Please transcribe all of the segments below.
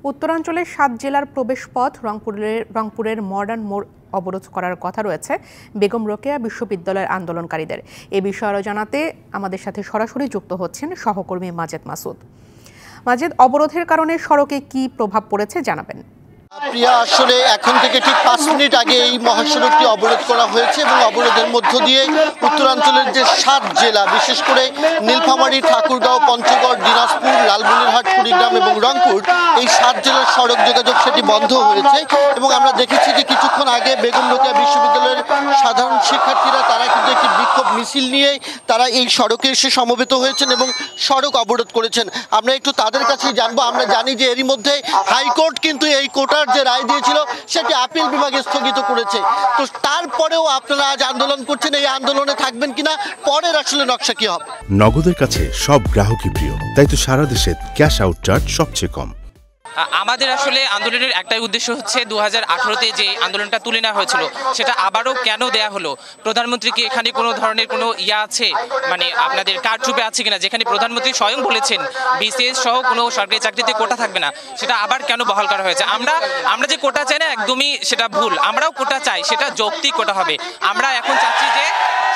উত্তরাঞ্চলের ৭ জেলার প্রবেশপথ রংপুরের মডার্ন মোড় অবরোধ করার কথা রয়েছে বেগম রোকেয়া বিশ্ববিদ্যালয়ের আন্দোলনকারীদের। এ বিষয়ে আরও জানাতে আমাদের সাথে সরাসরি যুক্ত হচ্ছেন সহকর্মী মাজেদ মাসুদ। মাজেদ, অবরোধের কারণে সড়কে কি প্রভাব পড়েছে জানাবেন। প্রিয়া, আসলে এখন থেকে ঠিক 5 মিনিট আগে এই মহাসড়কটি অবরোধ করা হয়েছে এবং অবরোধের মধ্য দিয়ে উত্তরাঞ্চলের যে 7 জেলা, বিশেষ করে নীলফামারী, ঠাকুরগাঁও, পঞ্চগড়, দিনাজপুর, লালমনিরহাট, কুড়িগ্রাম এবং রংপুর, এই 7 জেলার সড়ক যোগাযোগ সেটি বন্ধ হয়েছে। এবং আমরা দেখেছি যে কিছুক্ষণ আগে বেগম রোকেয়া বিশ্ববিদ্যালয়ের সাধারণ শিক্ষার্থীরা তারা কিন্তু একটি বিক্ষোভ মিছিল নিয়ে তারা এই সড়কে এসে সমবেত হয়েছেন এবং সড়ক অবরোধ করেছেন। আমরা একটু তাদের কাছেই জানবো। আমরা জানি যে এরই মধ্যে হাইকোর্ট কিন্তু এই কোটার যে রায় দিয়েছিল সেটি আপিল বিভাগে স্থগিত করেছে। তো তারপরেও আপনারা আজ আন্দোলন করছেন, এই আন্দোলনে থাকবেন কিনা, পরের আসলে নকশা কি হবে? নগদের কাছে সব গ্রাহকই প্রিয়, তাই তো সারা দেশে ক্যাশ আউট চার্জ সবচেয়ে কম। আমাদের আসলে আন্দোলনের একটাই উদ্দেশ্য হচ্ছে 2018-তে যে আন্দোলনটা তুলে নেওয়া হয়েছিল সেটা আবারও কেন দেয়া হলো। প্রধানমন্ত্রী কি এখানে কোনো ধরনের কোনো আছে, মানে আপনাদের কারচুপি আছে কিনা, যেখানে প্রধানমন্ত্রী স্বয়ং বলেছেন বিসিএস সহ কোনো সরকারি চাকরিতে কোটা থাকবে না, সেটা আবার কেন বহাল করা হয়েছে? আমরা যে কোটা চাই না, একদমই সেটা ভুল। আমরাও কোটা চাই, সেটা যৌক্তিক কোটা হবে। আমরা এখন চাচ্ছি যে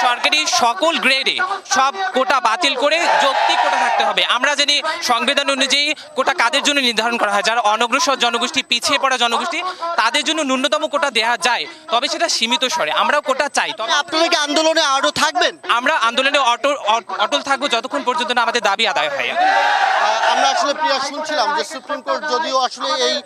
সরকারি সকল গ্রেডে সব কোটা বাতিল করে যৌক্তিক কোটা থাকতে হবে। আমরা জানি সংবিধান অনুযায়ী কোটা কাদের জন্য নির্ধারণ করা হয়, যারা অনগ্রসর জনগোষ্ঠী, পিছিয়ে পড়া জনগোষ্ঠী, তাদের জন্য ন্যূনতম কোটা দেওয়া যায়, তবে সেটা সীমিত স্বরে। আমরাও কোটা চাই। তবে আপনারা কি আন্দোলনে আরো থাকবেন? আমরা আন্দোলনে অটল থাকবো যতক্ষণ পর্যন্ত না আমাদের দাবি আদায় হয়। আমরা আসলে প্রিয়া শুনছিলাম যে সুপ্রিম কোর্ট যদিও আসলে এই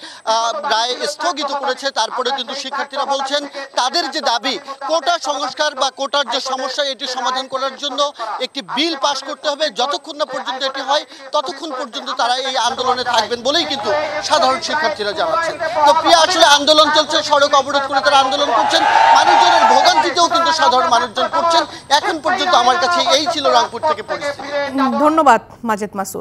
রায় স্থগিত করেছে, তারপরে কিন্তু শিক্ষার্থীরা বলছেন তাদের যে দাবি কোটা সংস্কার বা কোটার যে সমস্যা এটি সমাধান করার জন্য একটি বিল পাশ করতে হবে। যতক্ষণ না পর্যন্ত এটি হয় ততক্ষণ পর্যন্ত তারা এই আন্দোলনে থাকবেন বলেই কিন্তু সাধারণ শিক্ষার্থীরা জানাচ্ছেন। তো প্রিয়া, আসলে আন্দোলন চলছে, সড়ক অবরোধ করে তারা আন্দোলন করছেন, মানুষজনের ভোগান্তিতেও কিন্তু সাধারণ মানুষজন করছেন। এখন পর্যন্ত আমার কাছে এই ছিল রংপুর থেকে পরিস্থিতি। ধন্যবাদ মাজেদ মাসুদ।